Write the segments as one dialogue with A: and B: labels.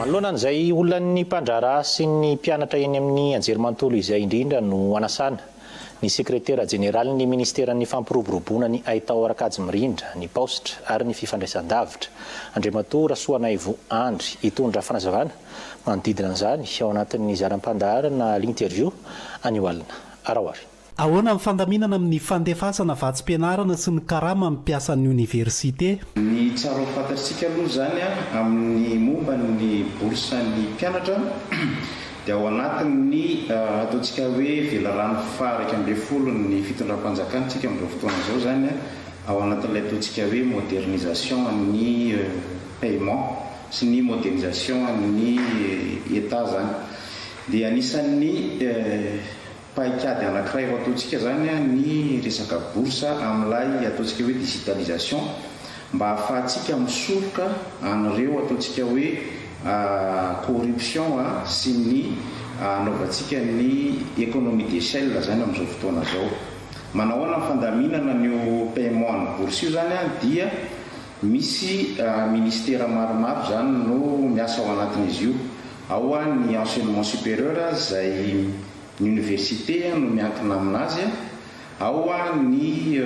A: Manoloanan'izay olonan'ny mpandrara sy ny mpianatra eny amin'ny anjerimanontolo izay indrindra no anasana ny sekretera jeneraly ministeran'ny fampiroboroboana ny Aitao Rakajimrindra, ny Paostra ary ny fifandraisan-davitra Andriamatoa Rasoanaivo Andry hitondra fanazavana manodidina an'izany ao anatin'ny zaram-pandaharana l'interview anio alina araoary.
B: Ahoana amin'ny fandaminana amin'ny fandefasana vatsim-pianarana sy ny karama mampiasa ny université?
C: Ny tsara fantatsika aloha zany amin'ny momba ny boursan'ny mpianatra dia ao anatin'ny ataontsika hoe velarano faraka ambe folo ny fitondram-panjakana tsika amin'izao fotoana izao zany ao anatin'ilay ataontsika hoe modernisation ny paiement sy ny modernisation ny état zany dia anisan'ny paikady anankiray ho ataontsika zany ny resaka boursa amin'ilay ataontsika hoe digitalisation mba ahafahantsika misoroka an'ireo ataontsika hoe corruption sy ny anaovantsika ny économie d'échelle zany amin'izao fotoana zao. Manao ahoana fandaminana ny paiement ny bourse io zany dia misy ministère maromaro zany no miasa ao anatin'izy io. Ao ny enseignement supérieur zay ny université no miankina aminazy, ao ny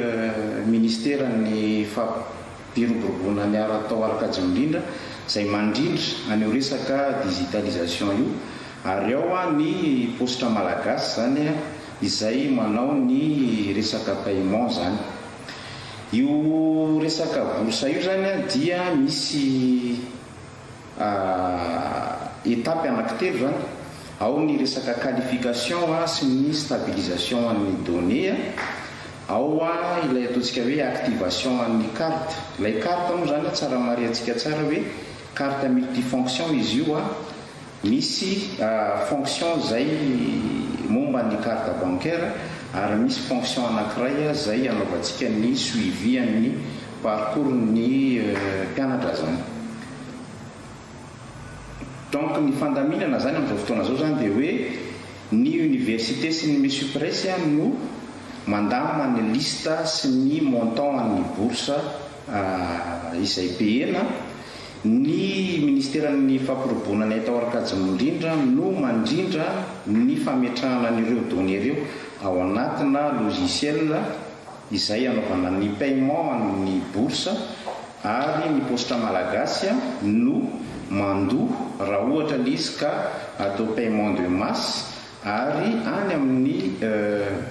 C: ministère ny fampiroboroboana ny Aitao Rakajimrindra zay mandrindra aneo resaka digitalisation io, ary ao ny postra malagasy zany izay manao ny resaka paiement zany. Io resaka boursa io zany dia misy étape anankitelo zany. Ao ny resaka qualification sy ny stabilisation ny données, ao ilay ataontsika hoe activation ny carte. Ilay carte moa zany tsara mariantsika tsara hoe carte multifonction izy io misy fonction zay momba ny carte bancaire ary misy fonction anankiray zay anaovantsika ny suivi ny parcours ny mpianatra zany. Donc ny fandaminana zany amin'izao fotoana zao zany dia hoe ny université sy ny mesupres no mandama ny lista sy ny montant ny bourse izay pena. Ny ministèran'ny fampiroboroboana ny Aitao Rakajimrindra no mandrindra ny fametrahana an'ireo données ireo ao anatina logiciel izay anaovana ny paiement ny bourse, ary ny postra malagasy no mandoa raha ohatra izy ka atao paiement de masse ary any amin'ny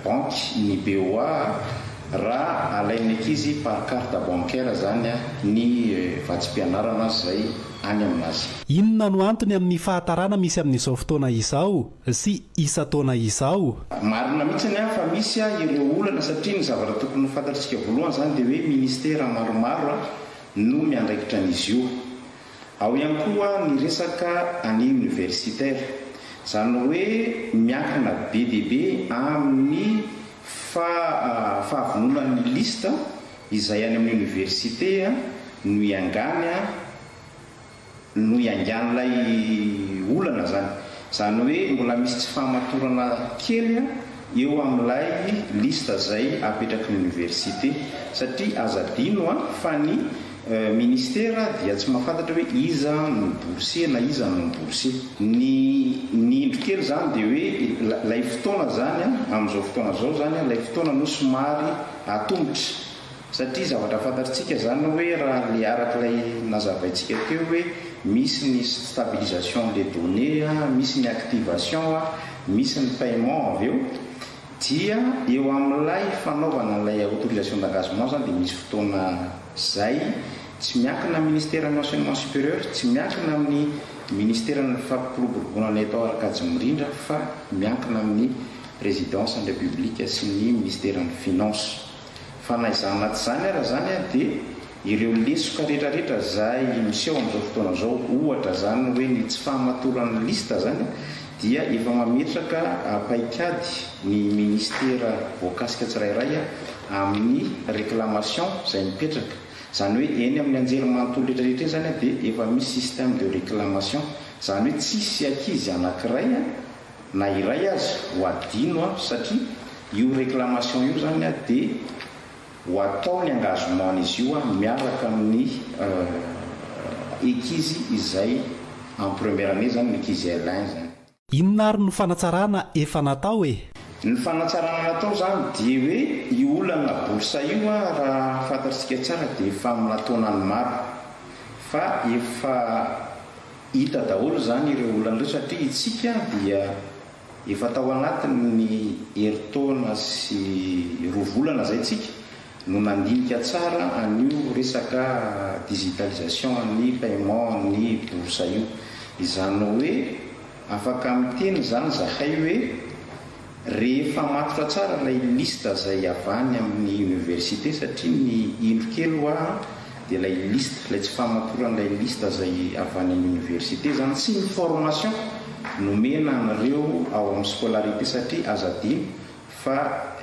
C: banque ny BOA raha alainy ankizy par carte bancaire zany ny vatsim-pianarana zay any aminazy.
B: Inona no antony amin'ny fahatarana misy amin'izao fotoana izao sy isa-taona izao?
C: Marina mihitsy fa misy ireo olana satria ny zavatra tokony fantatsika voalohany zany dia hoe ministère maromaro no miandraikitra an'izy io. Ao ihany koa ny resaka any universitaire zany hoe miankina be dia be amin'ny fahavononan'ny lista izay any amin'ny université no iangan'ilay olana zany. Zany hoe mbola misy tsy fahamatorana kely eo amin'ilay lista zay apetraky ny université satria azadino fa ny ministère dia tsy mahafantatra hoe iza no boursier na iza no boursier. Ny indrokely zany dia hoe lay fotoana zany amin'izao fotoana zao zany lay fotoana no somary atombotra satria zavatra fantatritsika zany hoe raha le arak'ilay nazavaintsika teo hoe misy ny stabilisation des données, misy ny activation, misy ny paiement avy eo, dia eo amin'ilay fanaovana ilay autorisation d'engagement zany dia misy fotoana zay tsy miankina ministère ny enseignement supérieur, tsy miankina amin'ny ministère ny fampiroboroboana ny Aitao Rakajimrindra fa miankina amin'ny présidence de la République sy ny ministère ny finance. Fa na izany anaty zany ara zany dia ireo lesoka rehetrarehetra zay miseho amin'izao fotoana zao, ohatra zany hoe ny tsy fahamatorana lista zany dia efa mametraka paikady ny ministère voakasika tsirairay amin'ny réclamation zay mipetraka. Zany hoe eny amin'ny anjerimanontolo rehetrarehetra zany dia efa misy système de réclamation, zany hoe tsisy ankizy anankiray na iray azy ho adino satria io réclamation io zany dia ho atao ny engagement izy io miaraka amin'ny ekizy izay en première année zany ankizy Alain zany.
B: Inona ary no fanatsarana efa natao e?
C: Ny fanatsarana natao zany dia hoe io olana boursa io raha fantatsika tsara dia efa amina taonany maro fa efa hita daholo zany ireo olana ireo satria itsika dia efa tao anatin'ny heritaona sy roavolana zay tsika no nandinika tsara an'io resaka digitalisation ny paiement ny boursa io. Izany hoe afaka miteny zany zahay hoe rehefa matotra tsara ilay lista zay avany amin'ny université satria ny indro kely hoa dia ilay lista ilay tsy famatoran'ilay lista zay avany amin'ny université zany tsy ny formation nomena anareo ao amin'ny scolarité satria azadiny fa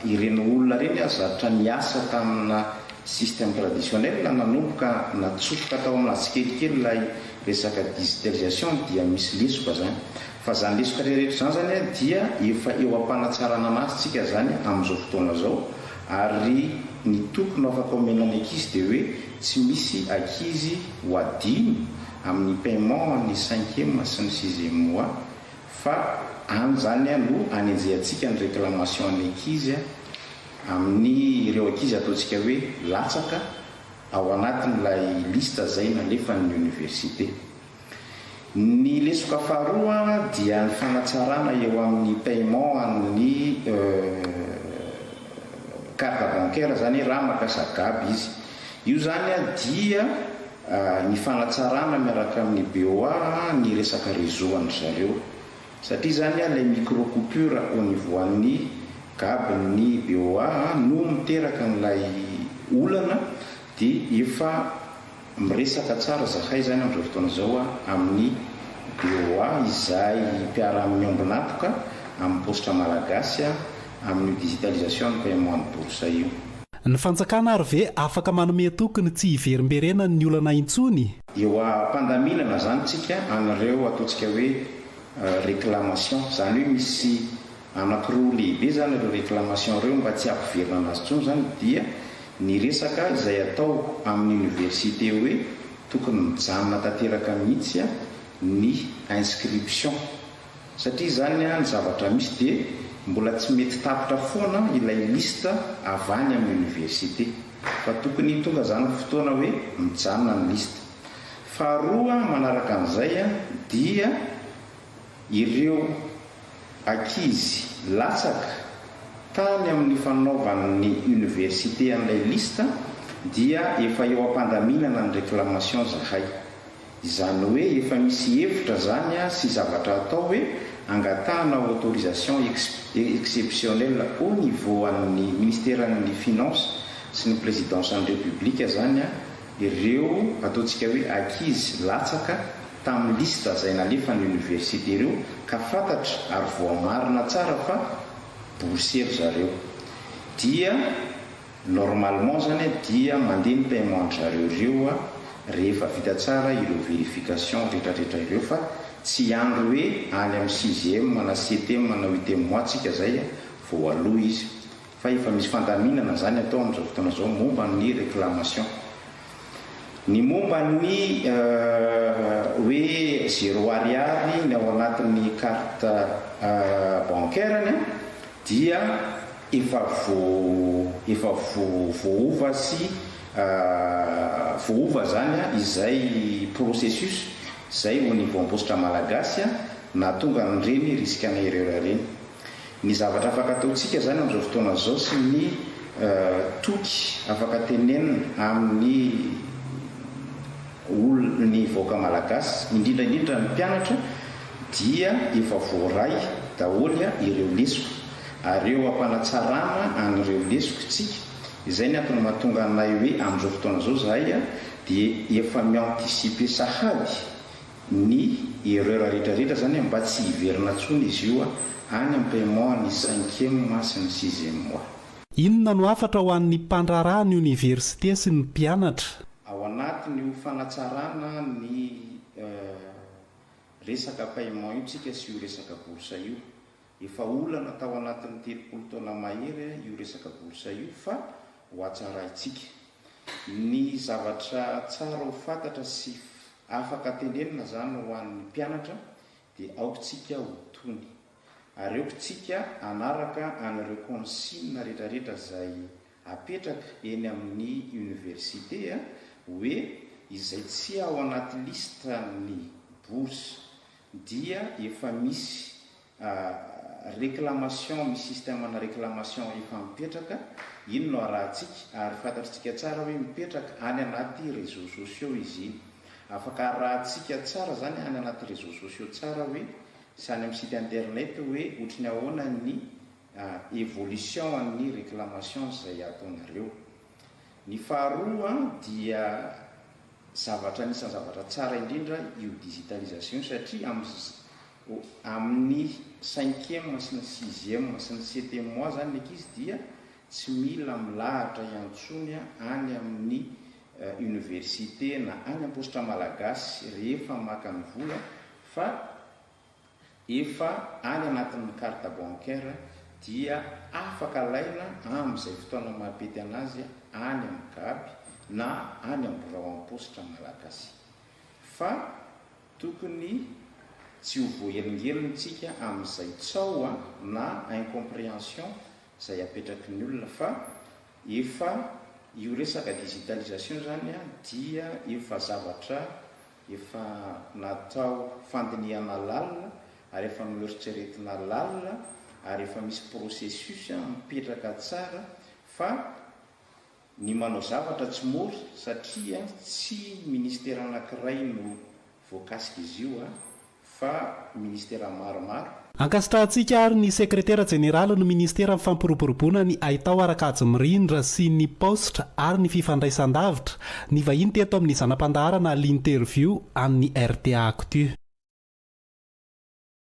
C: ireny olona reny azatra niasa tamina système traditionnel nanomboka natsofoka tao amina tsikelikely ilay resaka digitalisation dia misy lesoka zany. Fa zany lesoka rehetra zany zany dia efa eo am-panatsarana anazy tsika zany amin'izao fotoana zao ary ny tokony afaka omenany ankizy dia hoe tsy misy ankizy ho adiny amin'ny paiement ny 5e sy ny 6e mois fa any zany no anenjehantsika ny réclamation ny ankizy amin'ny ireo ankizy ataontsika hoe latsaka ao anatin'ilay lista zay nalefa ny université. Ny lesoka faharoa dia ny fanatsarana eo amin'ny paiement amin'ny carte bancaire zany raha mampiasa gaby izy. Io zany dia ny fanatsarana miaraka amin'ny BOA ny resaka réseau any zareo satria zany ilay micro coupure au niveau an'ny gaby ny BOA no miteraka n'ilay olana dia efa miresaka tsara zahay zany amin'izao fotoana zao amin'ny BOA izay mpiara miombonatoka amin'ny postra malagasy amin'ny digitalisation ny paiement ny boursa io.
B: Ny fanjakana ary ve afaka manome tokony tsy hiverimberena ny olana intsony?
C: Eo am-pandaminana zany tsika anareo ataontsika hoe réclamation zany hoe misy anankiroa lehibe zany ireo réclamation ireo mba tsy ampiverina anazy tsony zany dia ny resaka izay atao amin'ny université hoe tokony mijanona tanteraka mihitsy ny inscription satria zany ny zavatra misy dia mbola tsy mety tapitra foana ilay lista avany amin'ny université fa tokony tonga zany fotoana hoe mijanona ny lista. Faharoa manaraka an'izay dia ireo ankizy latsaka tany amin'ny fanaovan'ny université an'ilay lista dia efa eo am-pandaminana ny réclamation zahay. Izany hoe efa misy hevitra zany sy zavatra atao hoe angatahana autorisation exceptionnelle au niveau an'ny ministère an'ny finance sy ny présidence an'ny république zany ireo ataontsika hoe ankizy latsaka tamin'ny lista zay nalefa ny université ireo ka fantatra ary voamarina tsara fa boursier zareo dia normalement zany dia mandeha ny paiement zareo ireo rehefa vita tsara ireo vérification rehetrarehetra ireo fa tsy andro hoe any amin'ny 6e na 7e na 8e mois tsika zay vao aloha izy fa efa misy fandaminana zany atao amin'izao fotoana zao momba ny réclamation. Ny momba ny hoe 0 ariary ny ao anatin'ny carte bancaire dia efa voova sy voova zany izay processus zay au niveau postra malagasy na tonga nireny riskana erreur reny. Ny zavatra afaka ataontsika zany amin'izao fotoana zao sy ny toky afaka tenenina amin'ny olony voaka malagasy indrindraindrindra ny mpianatra dia efa voaray daholo ireo lesoka ary eo ampanatsarana an'ireo lesokatsika izay ny antony mahatonga anay hoe amin'izao fotoana zao zahay dia efa mianticipe sahady ny erreur rehetrarehetra zany mba tsy hiverina tsony izy io any amin'ny paiement ny 5e mois sy ny 6e mois.
B: Inona no afatra ho an'ny mpandraraha ny université sy ny mpianatra?
C: Ao anatin'io fanatsarana ny resaka paiement io tsika sy io resaka boursa io efa olana tao anatin'ny 30 taona mahery io resaka boursa io fa ho atsaraitsika. Ny zavatra tsara ho fantatra sy afaka tenenina zany ho an'ny mpianatra dia aokontsika hotony ary eokontsika anaraka an'ireo consigne rehetrarehetra zay apetraka eny amin'ny université hoe izay tsy ao anaty lista ny bourse dia efa misy réclamation, misy système na réclamation efa mipetraka. Ino no arahantsika ary fantatritsika tsara hoe mipetraka any anaty réseaux sociaux izy iny. Afaka arahantsika tsara zany any anaty réseaux sociaux tsara hoe sy any amin'ny site internet hoe otriny ahoana ny évolution ny réclamation zay ataonareo. Ny faharoa dia zavatra anisan'ny zavatra tsara indrindra io digitalisation satria amin'ny 5e sy ny 6e sy ny 7e mois zany ny ankizy dia tsy mila milahatra iantsony any amin'ny université na any am-positra malagasy rehefa maka ny vola fa efa any anatin'ny carte bancaire dia afaka laina amin'izay fotoana mampety anazy any amin'ny kapy na any am-birao am-positra malagasy fa tokony tsy ho voahelingelontsika amin'izay tsao na incompréhension zay apetraky ny olona fa efa io resaka digitalisation zany dia efa zavatra efa natao fandinihana lalina ary efa mieritseretina lalina ary efa misy processus mipetraka tsara fa ny manao zavatra tsy mora satria tsy ministera anankiray no voakasika izy io fa ministera maromaro.
B: Ankasitrahantsika ary ny sekretera jeneraly ny ministera amin'ny fampiroboroboana ny Aitao Arakajy-Mirindra sy ny Poste ary ny fifandraisan-davitra ny vahiny teto amin'ny zanam-pandaharana l'interview amin'ny RTA Actu.